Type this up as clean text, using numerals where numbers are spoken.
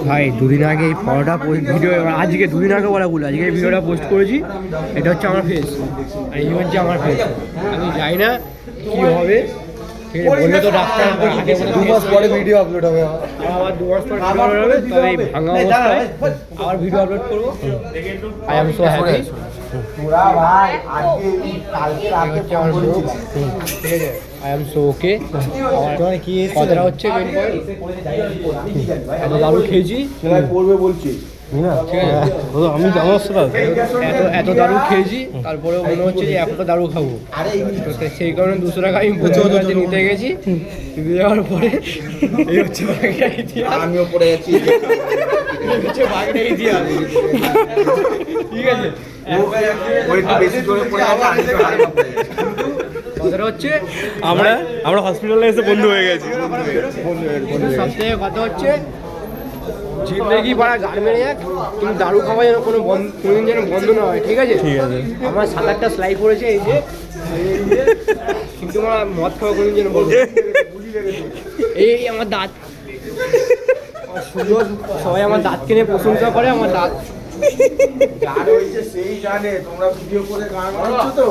ভাই দুদিন আগে এই পরোটা ভিডিও, আজকে দুদিন আগে বলা ভুল, আজকে এই ভিডিওটা পোস্ট করেছি। এটা হচ্ছে আমার ফেস আর এই হচ্ছে আমার ফেস। আমি জানি না কী হবে, ঠিক আছে? বললে তো ডাক্তার 2 মাস পরে ভিডিও আপলোড হবে, আবার 2 মাস পরে ভিডিও আপলোড হবে। তবে এই ভাঙা অবস্থায় আবার ভিডিও আপলোড করবো। I am so happy. ঠিক আছে, আই এম সো ওকে। কথাটা হচ্ছে এত দারুণ খেয়েছি, পড়বে বলছি ঠিক আছে? আমি জানার এত দারুণ খেয়েছি, তারপরেও মনে হচ্ছে যে এতটা দারুণ খাবো। সেই কারণে 200 টাকা আমি কাছে নিতে গেছি। নিতে যাওয়ার পরে এই হচ্ছে বাকিটা ইতিহাস। আমিও পড়ে যাচ্ছি, এই হচ্ছে বাকিটা ইতিহাস, ঠিক আছে? বেশি করে পড়ে যাচ্ছে। কথাটা হচ্ছে আমরা হসপিটালে এসে বন্ধু হয়ে গেছি। সবথেকে কথা হচ্ছে জিন্দগি পাড়া গান মেরে যাক, কিন্তু দারু খাওয়া যেন কোনোদিন যেন বন্ধ না হয়, ঠিক আছে? ঠিক আছে। আমার 7-8টা স্লাই পড়েছে এই যে, কিন্তু আমার মদ খাওয়া কোনোদিন যেন বন্ধ। এই আমার দাঁত সুন্দর, সবাই আমার দাঁতকে নিয়ে প্রশংসা করে। আমার দাঁত যার হয়েছে সেই জানে, তোমরা ভিডিও করে গান বানাচ্ছো তো।